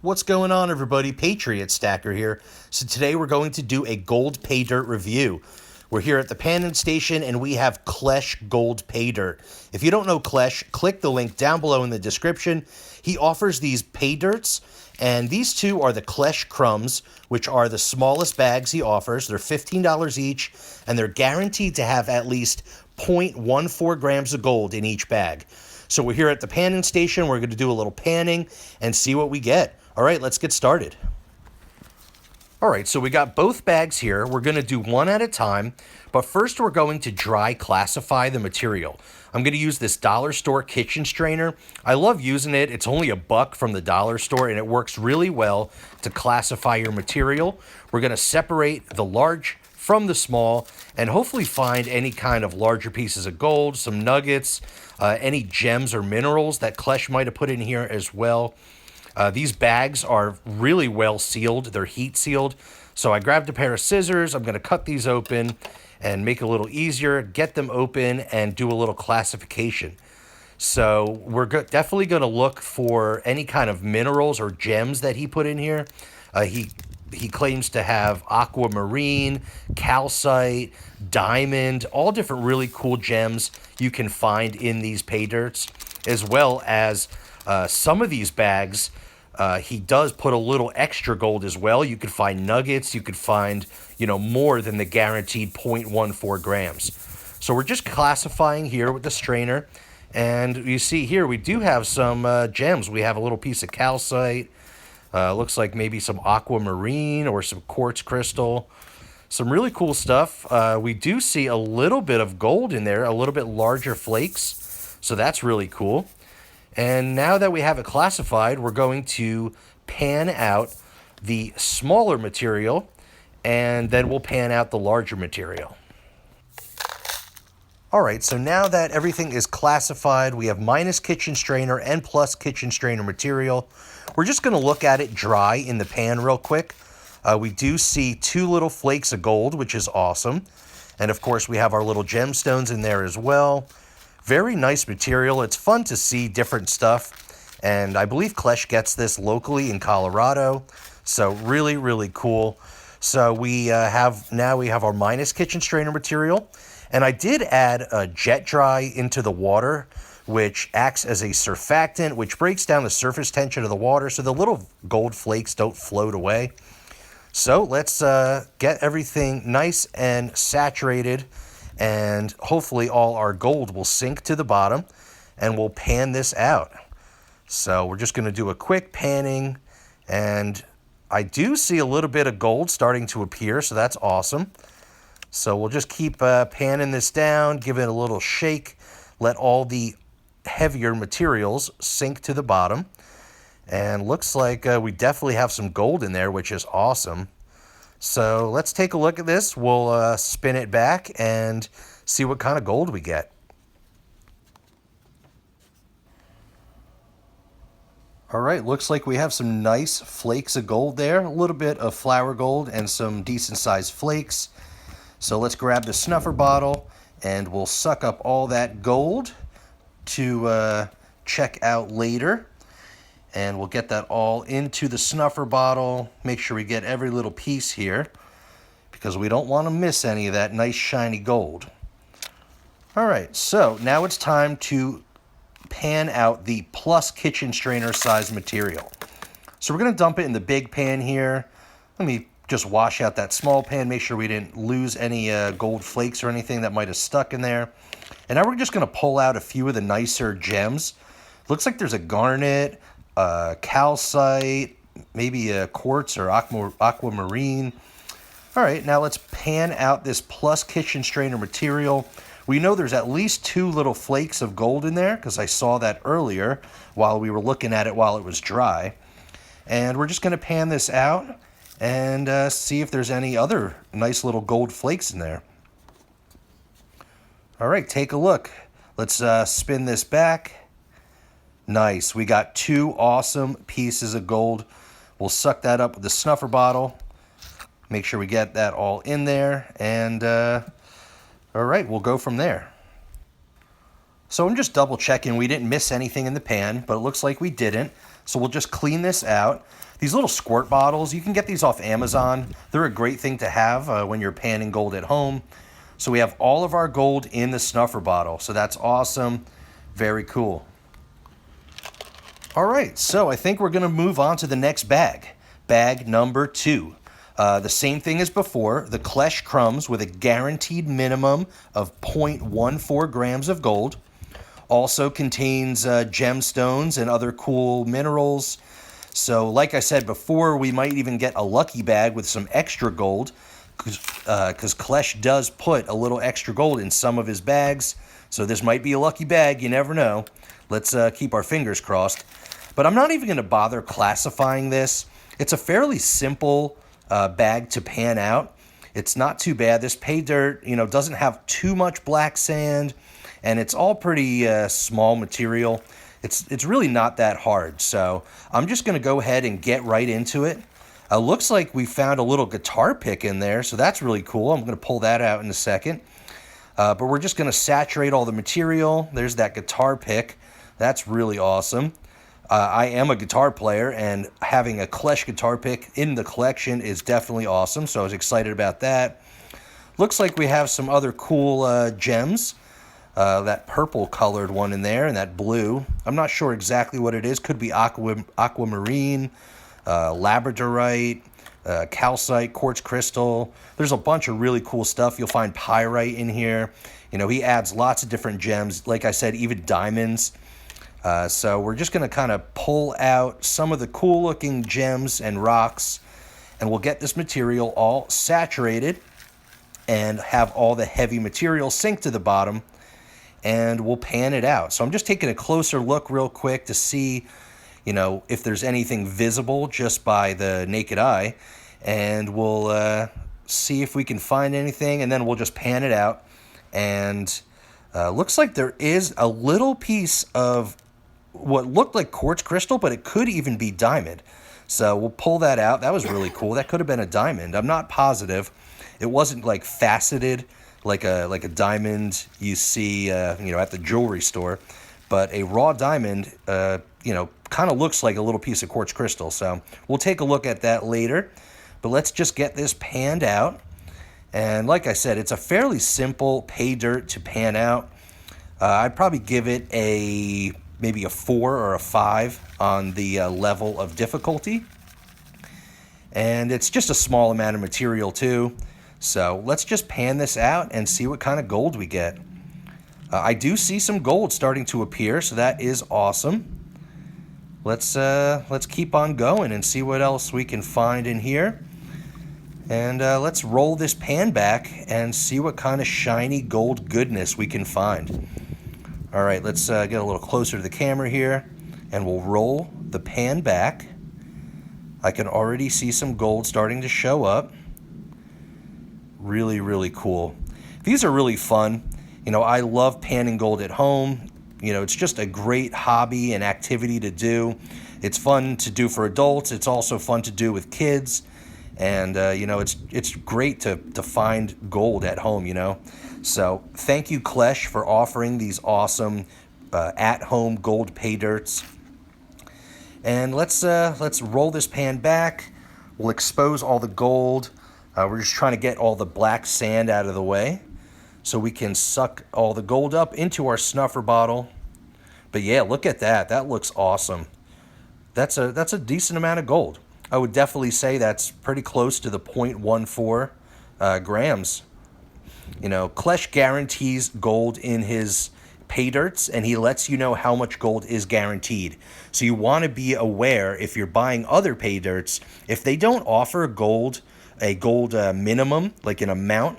What's going on, everybody? Patriot Stacker here. So today we're going to do a gold pay dirt review. We're here at the Pannon Station and we have Klesh Gold Pay Dirt. If you don't know Klesh, click the link down below in the description. He offers these pay dirts, and these two are the Klesh Krums, which are the smallest bags he offers. They're $15 each, and they're guaranteed to have at least 0.14 grams of gold in each bag. So we're here at the Pannon Station. We're going to do a little panning and see what we get. All right, let's get started. All right, so we got both bags here. We're going to do one at a time, but first we're going to dry classify the material. I'm going to use this dollar store kitchen strainer. I love using it. It's only $1 from the dollar store, and it works really well to classify your material. We're going to separate the large from the small and hopefully find any kind of larger pieces of gold, some nuggets, any gems or minerals that Klesh might have put in here as well. These bags are really well sealed. They're heat sealed. So I grabbed a pair of scissors. I'm going to cut these open and make it a little easier, get them open, and do a little classification. So we're definitely going to look for any kind of minerals or gems that he put in here. He claims to have aquamarine, calcite, diamond, all different really cool gems you can find in these pay dirts, as well as some of these bags. He does put a little extra gold as well. You could find nuggets. You could find, more than the guaranteed 0.14 grams. So we're just classifying here with the strainer. And you see here, we do have some gems. We have a little piece of calcite. Looks like maybe some aquamarine or some quartz crystal. Some really cool stuff. We do see a little bit of gold in there, a little bit larger flakes. So that's really cool. And now that we have it classified, we're going to pan out the smaller material, and then we'll pan out the larger material. All right, so now that everything is classified, we have minus kitchen strainer and plus kitchen strainer material. We're just going to look at it dry in the pan real quick. We do see 2 little flakes of gold, which is awesome. And of course, we have our little gemstones in there as well. Very nice material. It's fun to see different stuff. And I believe Klesh gets this locally in Colorado. So really, really cool. So we have our minus kitchen strainer material. And I did add a jet dry into the water, which acts as a surfactant, which breaks down the surface tension of the water so the little gold flakes don't float away. So let's get everything nice and saturated, and hopefully all our gold will sink to the bottom, and we'll pan this out. So we're just going to do a quick panning, and I do see a little bit of gold starting to appear, so that's awesome. So we'll just keep panning this down, give it a little shake, let all the heavier materials sink to the bottom. And looks like we definitely have some gold in there, which is awesome. So let's take a look at this. We'll spin it back and see what kind of gold we get. All right, looks like we have some nice flakes of gold there. A little bit of flour gold and some decent sized flakes. So let's grab the snuffer bottle and we'll suck up all that gold to check out later. And we'll get that all into the snuffer bottle. Make sure we get every little piece here, because we don't want to miss any of that nice shiny gold. All right, so now it's time to pan out the plus kitchen strainer size material. So we're going to dump it in the big pan here. Let me just wash out that small pan, make sure we didn't lose any gold flakes or anything that might have stuck in there. And now we're just going to pull out a few of the nicer gems. Looks like there's a garnet, calcite, maybe a quartz or aquamarine. All right, now let's pan out this plus kitchen strainer material. We know there's at least 2 little flakes of gold in there, because I saw that earlier while we were looking at it while it was dry. And we're just going to pan this out and see if there's any other nice little gold flakes in there. All right, take a look. Let's spin this back. Nice. We got 2 awesome pieces of gold. We'll suck that up with the snuffer bottle. Make sure we get that all in there. And, all right, we'll go from there. So I'm just double checking we didn't miss anything in the pan, but it looks like we didn't. So we'll just clean this out. These little squirt bottles, you can get these off Amazon. They're a great thing to have when you're panning gold at home. So we have all of our gold in the snuffer bottle. So that's awesome. Very cool. All right, so I think we're going to move on to the next bag. Bag number 2. The same thing as before, the Klesh Krums with a guaranteed minimum of 0.14 grams of gold. Also contains gemstones and other cool minerals. So like I said before, we might even get a lucky bag with some extra gold, because Klesh does put a little extra gold in some of his bags. So this might be a lucky bag, you never know. Let's keep our fingers crossed. But I'm not even going to bother classifying this. It's a fairly simple bag to pan out. It's not too bad. This pay dirt, doesn't have too much black sand, and it's all pretty small material. It's really not that hard. So I'm just going to go ahead and get right into it. Looks like we found a little guitar pick in there, so that's really cool. I'm going to pull that out in a second. But we're just going to saturate all the material. There's that guitar pick. That's really awesome. I am a guitar player, and having a Klesh guitar pick in the collection is definitely awesome, so I was excited about that. Looks like we have some other cool gems. That purple colored one in there, and that blue. I'm not sure exactly what it is. Could be aquamarine, labradorite, calcite, quartz crystal. There's a bunch of really cool stuff. You'll find pyrite in here. He adds lots of different gems. Like I said, even diamonds. So we're just going to kind of pull out some of the cool looking gems and rocks, and we'll get this material all saturated and have all the heavy material sink to the bottom, and we'll pan it out. So I'm just taking a closer look real quick to see, if there's anything visible just by the naked eye, and we'll see if we can find anything, and then we'll just pan it out. And looks like there is a little piece of what looked like quartz crystal, but it could even be diamond. So we'll pull that out. That was really cool. That could have been a diamond. I'm not positive. It wasn't like faceted like a diamond you see at the jewelry store, but a raw diamond kind of looks like a little piece of quartz crystal. So we'll take a look at that later. But let's just get this panned out. And like I said, it's a fairly simple pay dirt to pan out. I'd probably give it maybe a 4 or a 5 on the level of difficulty. And it's just a small amount of material too. So let's just pan this out and see what kind of gold we get. I do see some gold starting to appear, so that is awesome. Let's keep on going and see what else we can find in here. And let's roll this pan back and see what kind of shiny gold goodness we can find. All right, let's get a little closer to the camera here, and we'll roll the pan back. I can already see some gold starting to show up. Really, really cool. These are really fun. I love panning gold at home. It's just a great hobby and activity to do. It's fun to do for adults. It's also fun to do with kids. And, it's great to find gold at home, So thank you, Klesh, for offering these awesome at-home gold pay dirts. And let's roll this pan back. We'll expose all the gold. We're just trying to get all the black sand out of the way so we can suck all the gold up into our snuffer bottle. But yeah, look at that. That looks awesome. That's a decent amount of gold. I would definitely say that's pretty close to the 0.14 grams. Klesh guarantees gold in his pay dirts, and he lets you know how much gold is guaranteed. So you want to be aware if you're buying other pay dirts, if they don't offer a gold minimum, like an amount,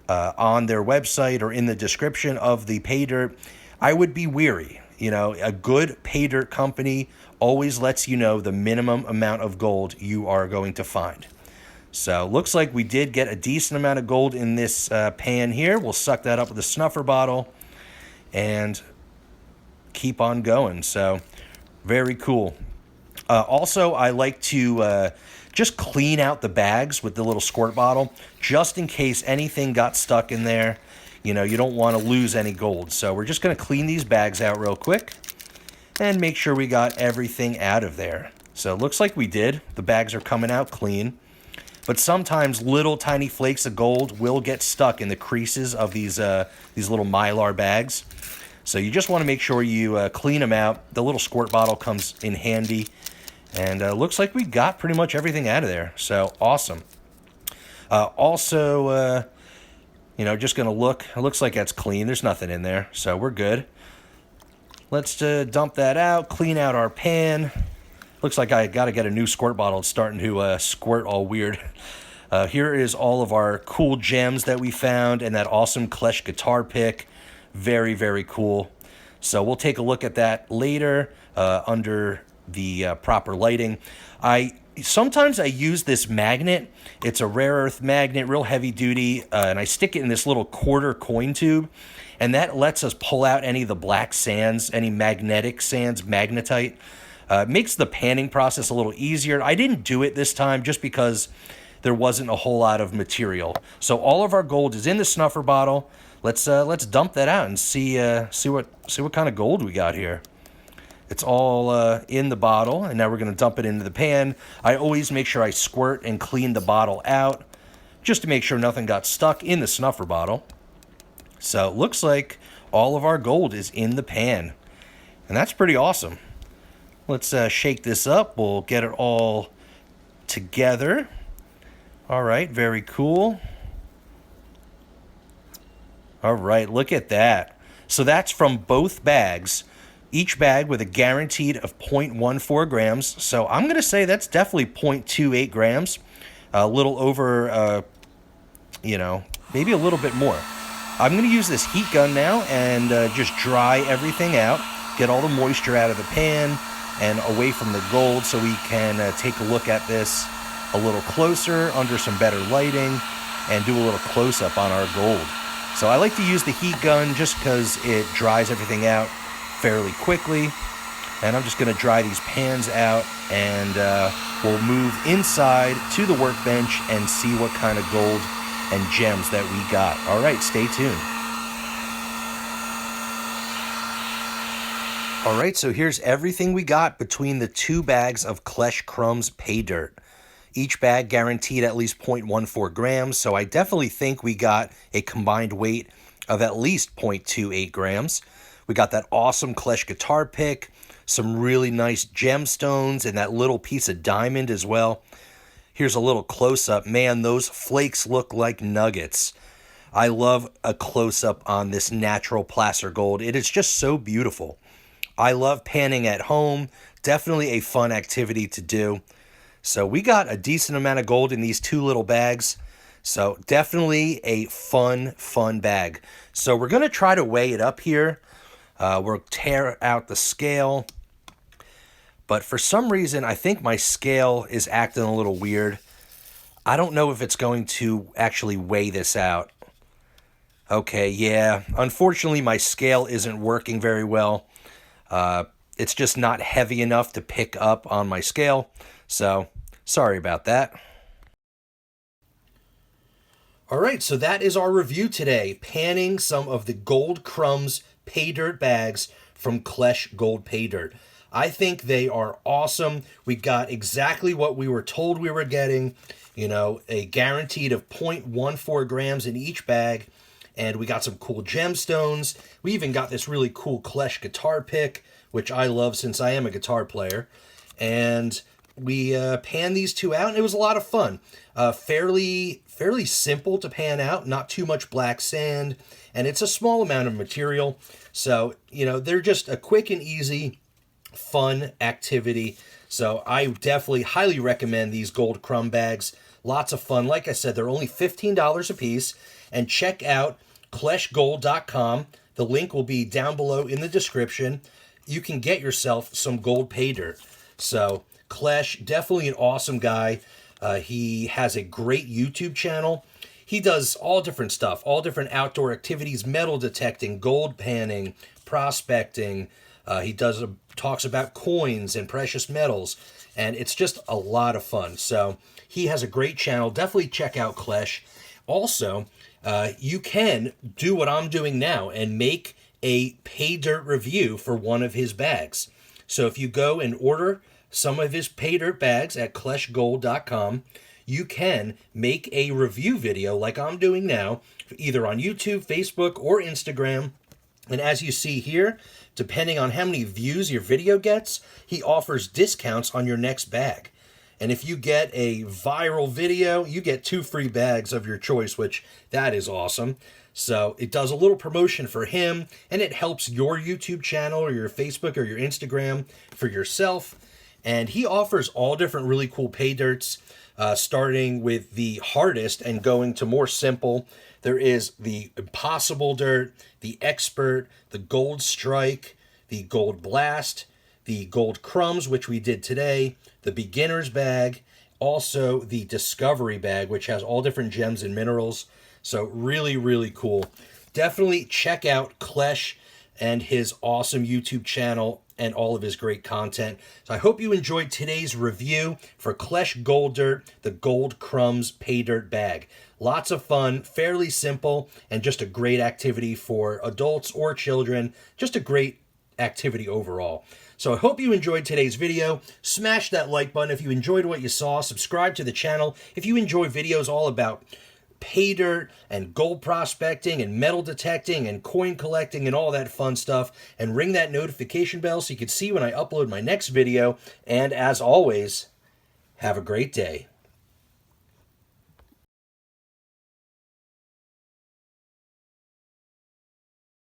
on their website or in the description of the pay dirt, I would be weary. A good pay dirt company always lets you know the minimum amount of gold you are going to find. So looks like we did get a decent amount of gold in this pan here. We'll suck that up with a snuffer bottle and keep on going. So very cool. Also, I like to just clean out the bags with the little squirt bottle just in case anything got stuck in there. You don't want to lose any gold. So we're just going to clean these bags out real quick. and make sure we got everything out of there. So it looks like we did. The bags are coming out clean. But sometimes little tiny flakes of gold will get stuck in the creases of these little Mylar bags. So you just want to make sure you clean them out. The little squirt bottle comes in handy. And looks like we got pretty much everything out of there. So awesome. Also, just going to look. It looks like that's clean. There's nothing in there. So we're good. Let's dump that out. Clean out our pan. Looks like I got to get a new squirt bottle. It's starting to squirt all weird. Here is all of our cool gems that we found and that awesome Klesh guitar pick. Very, very cool. So we'll take a look at that later under the proper lighting. Sometimes I use this magnet. It's a rare earth magnet, real heavy duty, and I stick it in this little quarter coin tube, and that lets us pull out any of the black sands, any magnetic sands, magnetite. Makes the panning process a little easier. I didn't do it this time just because there wasn't a whole lot of material. So all of our gold is in the snuffer bottle. Let's dump that out and see what kind of gold we got here. It's all in the bottle, and now we're going to dump it into the pan. I always make sure I squirt and clean the bottle out just to make sure nothing got stuck in the snuffer bottle. So it looks like all of our gold is in the pan, and that's pretty awesome. Let's shake this up. We'll get it all together. All right, very cool. All right, look at that. So that's from both bags. Each bag with a guaranteed of 0.14 grams. So I'm going to say that's definitely 0.28 grams. A little over, maybe a little bit more. I'm going to use this heat gun now and just dry everything out. Get all the moisture out of the pan and away from the gold so we can take a look at this a little closer under some better lighting and do a little close-up on our gold. So I like to use the heat gun just because it dries everything out fairly quickly. And I'm just going to dry these pans out, and we'll move inside to the workbench and see what kind of gold and gems that we got. All right, stay tuned. All right, so here's everything we got between the two bags of Klesh Krums Paydirt. Each bag guaranteed at least 0.14 grams, so I definitely think we got a combined weight of at least 0.28 grams. We got that awesome Klesh guitar pick, some really nice gemstones, and that little piece of diamond as well. Here's a little close-up. Man, those flakes look like nuggets. I love a close-up on this natural placer gold. It is just so beautiful. I love panning at home. Definitely a fun activity to do. So we got a decent amount of gold in these two little bags. So definitely a fun bag. So we're going to try to weigh it up here. We'll tear out the scale. But for some reason, I think my scale is acting a little weird. I don't know if it's going to actually weigh this out. Okay, yeah. Unfortunately, my scale isn't working very well. It's just not heavy enough to pick up on my scale. So, sorry about that. All right, so that is our review today. Panning some of the Gold Krums Paydirt bags from Klesh Gold Paydirt. I think they are awesome. We got exactly what we were told we were getting. A guaranteed of 0.14 grams in each bag. And we got some cool gemstones. We even got this really cool Klesh guitar pick, which I love since I am a guitar player. And we panned these two out, and it was a lot of fun. Fairly simple to pan out, not too much black sand, and it's a small amount of material. So, they're just a quick and easy, fun activity. So I definitely highly recommend these Gold Krum bags. Lots of fun. Like I said, they're only $15 a piece. And check out kleshgold.com. The link will be down below in the description. You can get yourself some gold pay dirt. So Klesh, definitely an awesome guy. He has a great YouTube channel. He does all different stuff, all different outdoor activities, metal detecting, gold panning, prospecting. He talks about coins and precious metals, and it's just a lot of fun. So he has a great channel. Definitely check out Klesh. Also, you can do what I'm doing now and make a pay dirt review for one of his bags. So if you go and order some of his pay dirt bags at kleshgold.com, you can make a review video like I'm doing now, either on YouTube, Facebook, or Instagram. And as you see here, depending on how many views your video gets, he offers discounts on your next bag. And if you get a viral video, you get 2 free bags of your choice, which that is awesome. So it does a little promotion for him, and it helps your YouTube channel or your Facebook or your Instagram for yourself. And he offers all different really cool pay dirts, starting with the hardest and going to more simple. There is the Impossible Dirt, the Expert, the Gold Strike, the Gold Blast, the Gold Krums, which we did today, the Beginner's Bag, also the Discovery Bag, which has all different gems and minerals. So really, really cool. Definitely check out Klesh and his awesome YouTube channel and all of his great content. So I hope you enjoyed today's review for Klesh Gold Dirt, the Gold Krums Pay Dirt Bag. Lots of fun, fairly simple, and just a great activity for adults or children. Just a great activity overall. So I hope you enjoyed today's video. Smash that like button if you enjoyed what you saw. Subscribe to the channel if you enjoy videos all about pay dirt and gold prospecting and metal detecting and coin collecting and all that fun stuff. And ring that notification bell so you can see when I upload my next video. And as always, have a great day.